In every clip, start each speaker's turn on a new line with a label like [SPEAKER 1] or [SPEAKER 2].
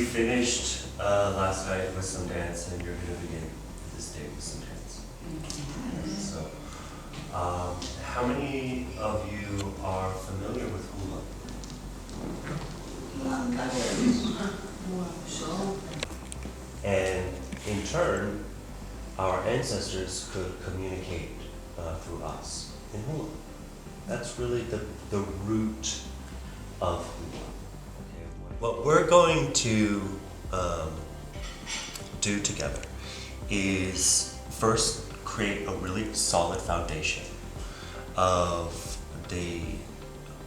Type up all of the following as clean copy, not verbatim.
[SPEAKER 1] finished last night with some dance, and you're going to begin this day with some dance. So, how many of you are familiar with hula? And in turn, our ancestors could communicate through us in hula. That's really the root of hula. Okay. What we're going to do together is first create a really solid foundation of the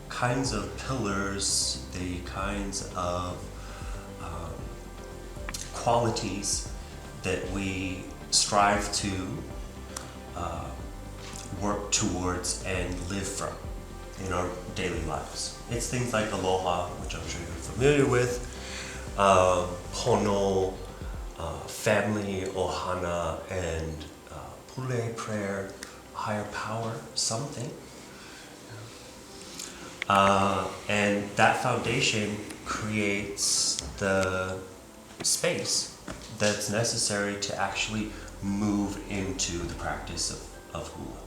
[SPEAKER 1] kinds of pillars, the kinds of qualities that we strive to work towards and live from in our daily lives. It's things like aloha, which I'm sure you're familiar with, pono, family, ohana, and pule, prayer, higher power, something. And that foundation creates the space that's necessary to actually move into the practice of hula.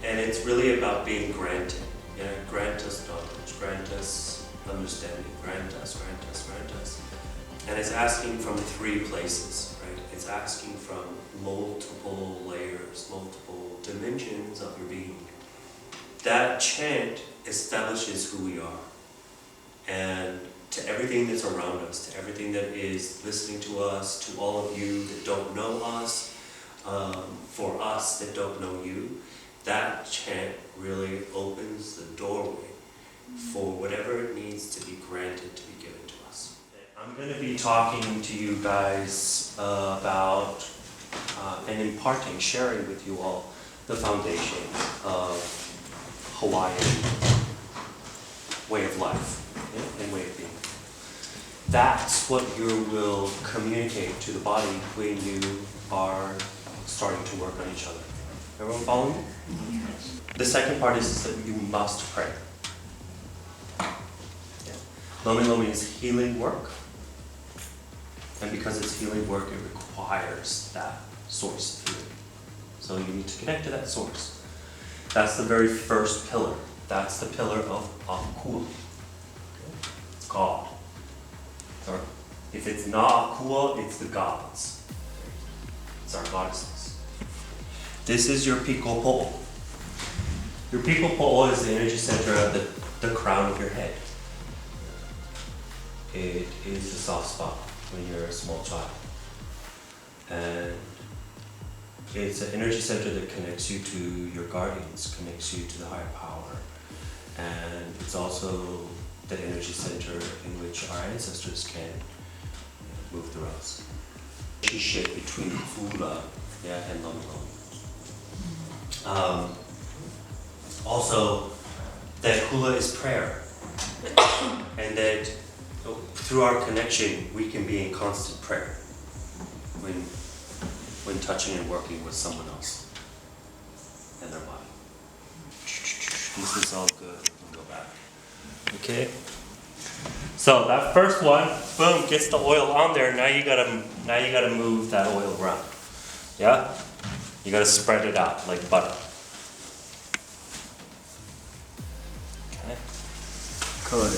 [SPEAKER 1] And it's really about being granted. Grant us knowledge, grant us understanding, grant us. And it's asking from three places, right? It's asking from multiple layers, multiple dimensions of your being. That chant establishes who we are. And to everything that's around us, to everything that is listening to us, to all of you that don't know us, for us that don't know you, that chant really opens the doorway for whatever it needs to be granted to be given to us. I'm going to be talking to you guys about and imparting, sharing with you all the foundation of Hawaiian way of life and way of being. That's what you will communicate to the body when you are starting to work on each other. Everyone following me? Yes. The second part is that you must pray. Yeah. Lomilomi is healing work. And because it's healing work, it requires that source of healing. So you need to connect to that source. That's the very first pillar. That's the pillar of Akua. It's God. Sorry. If it's not Akua, it's the gods. It's our goddesses. This is your piko po'o. Your piko po'o is the energy center of the crown of your head. It is the soft spot when you're a small child. And it's an energy center that connects you to your guardians, connects you to the higher power. And it's also the energy center in which our ancestors can move through us. Relationship between hula and lomilomi. Also, that hula is prayer, and that through our connection we can be in constant prayer when touching and working with someone else and their body. This is all good. We can go back. Okay. So that first one, boom, gets the oil on there. Now you gotta move that oil around. Yeah. You gotta spread it out like butter. Okay. Good.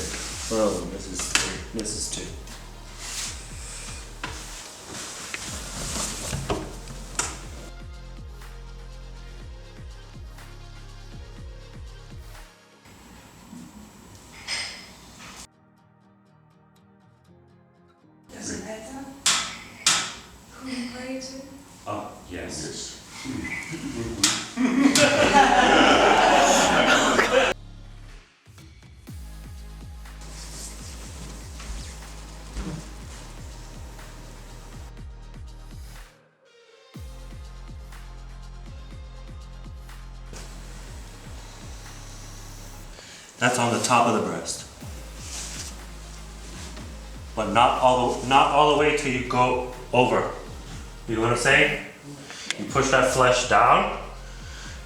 [SPEAKER 1] Oh, this is 3. This is 2.
[SPEAKER 2] Does it matter who you pray to?
[SPEAKER 1] Yes. That's on the top of the breast. But not all the way till you go over. You know what I'm saying? You push that flesh down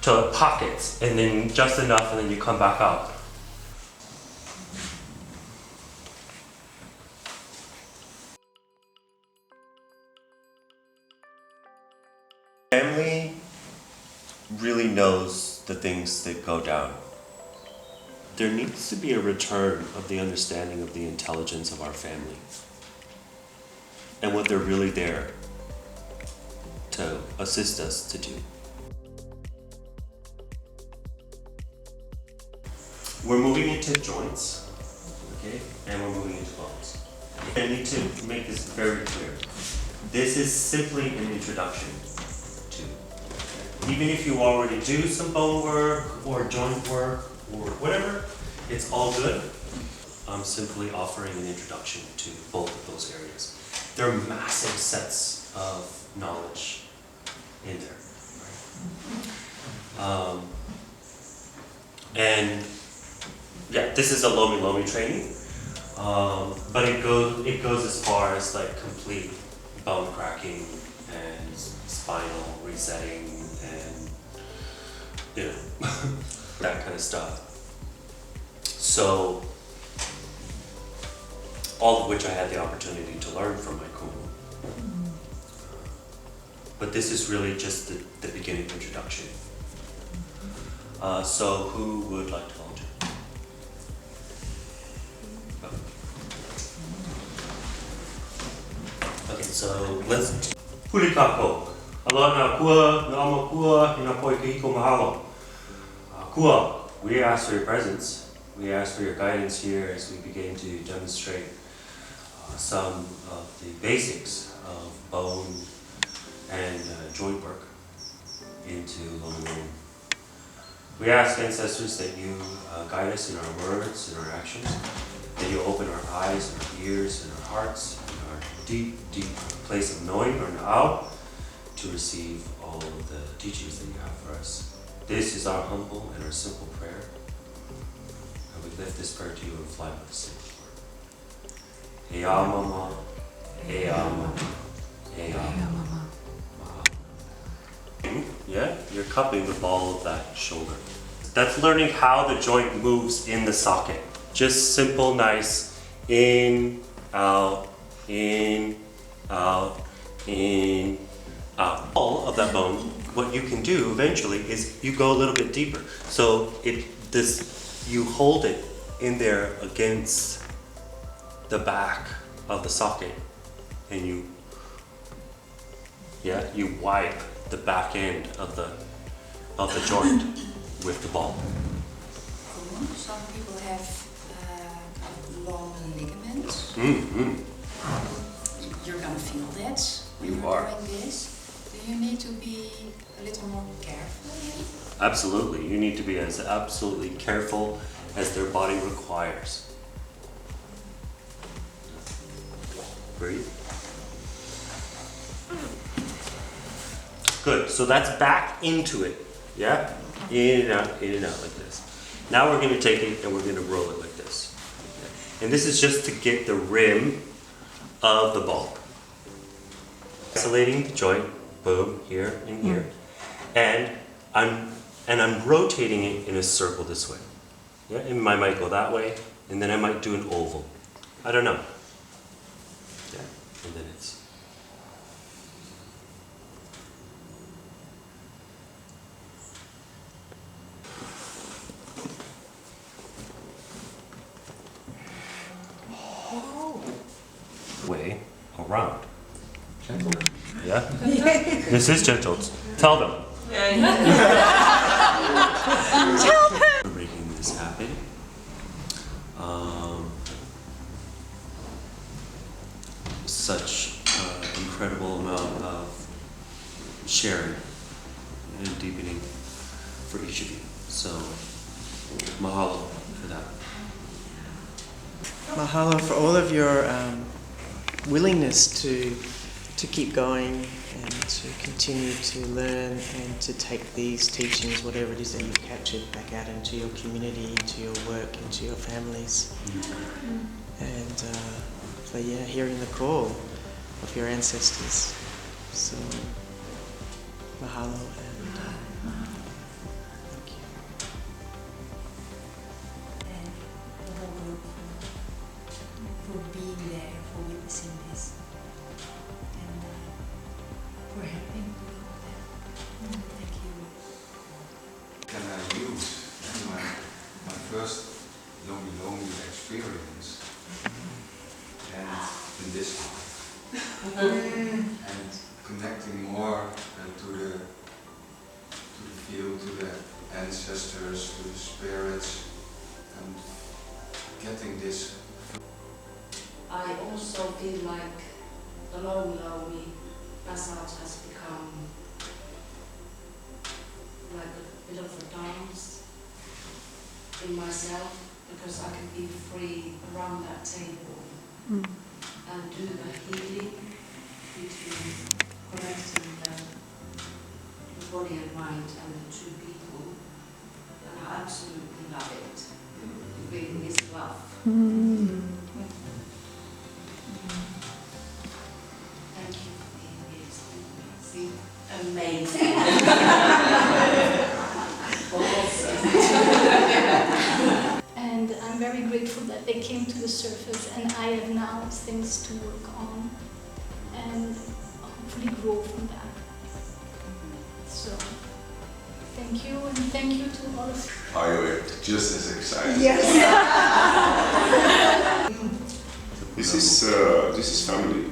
[SPEAKER 1] till it pockets, and then just enough, and then you come back out. Family really knows the things that go down. There needs to be a return of the understanding of the intelligence of our family and what they're really there to assist us to do. We're moving into joints, okay, and we're moving into bones. I need to make this very clear. This is simply an introduction to, even if you already do some bone work or joint work or whatever, it's all good. I'm simply offering an introduction to both of those areas. There are massive sets of knowledge in there, right? And yeah, this is a Lomilomi training, but it goes as far as like complete bone cracking and spinal resetting and that kind of stuff. So, all of which I had the opportunity to learn from my kumu. But this is really just the beginning introduction. So who would like to volunteer? Okay, so let's Pulikako. Alana kua, nama kua, ina poi kahiko mahalo. Kua, we ask for your presence. We ask for your guidance here as we begin to demonstrate some of the basics of bone and joint work into Loenen. We ask ancestors that you guide us in our words and our actions, that you open our eyes and our ears and our hearts and our deep, deep place of knowing or na'au to receive all of the teachings that you have for us. This is our humble and our simple prayer. And we lift this prayer to you and fly with the same word. Ea mama, ea mama, ea mama. Yeah, you're cupping the ball of that shoulder. That's learning how the joint moves in the socket. Just simple, nice, in, out, in, out, in, out. All of that bone, what you can do eventually is you go a little bit deeper. So you hold it in there against the back of the socket, and you wipe the back end of the joint with the ball.
[SPEAKER 2] Some people have long ligaments.
[SPEAKER 1] Mm-hmm.
[SPEAKER 2] You're gonna feel that when
[SPEAKER 1] You
[SPEAKER 2] you're
[SPEAKER 1] are.
[SPEAKER 2] doing this. Do you need to be a little more careful?
[SPEAKER 1] Absolutely, you need to be as absolutely careful as their body requires. Breathe. Good, so that's back into it, yeah? In and out like this. Now we're gonna take it and we're gonna roll it like this. And this is just to get the rim of the ball. Isolating the joint, boom, here and here. And I'm rotating it in a circle this way. Yeah, and I might go that way, and then I might do an oval. I don't know. Yeah, and then it's way around.
[SPEAKER 3] Gentle.
[SPEAKER 1] Yeah? This is gentle. Tell them. For making this happen. Such incredible amount of sharing and deepening for each of you. So, mahalo for that.
[SPEAKER 4] Mahalo for all of your willingness to keep going and to continue to learn and to take these teachings, whatever it is that you've captured, back out into your community, into your work, into your families. And for hearing the call of your ancestors. So mahalo and thank you.
[SPEAKER 5] And the whole group for being there, for witnessing this, and for helping. Thank you.
[SPEAKER 3] Can I use my first Lomilomi experience and in this life and connecting more to the field, to the ancestors, to the spirits, and getting this.
[SPEAKER 6] I also feel like the Lomilomi massage has become like a bit of a dance in myself, because I can be free around that table and do the healing between connecting the body and mind and the two people. And I absolutely love it. It really is love. Thank you for being here. It's amazing.
[SPEAKER 7] And I'm very grateful that they came to the surface, and I have now things to work on and hopefully grow from that. So thank you, and thank you to all of you.
[SPEAKER 3] Are you just as excited?
[SPEAKER 8] This is family.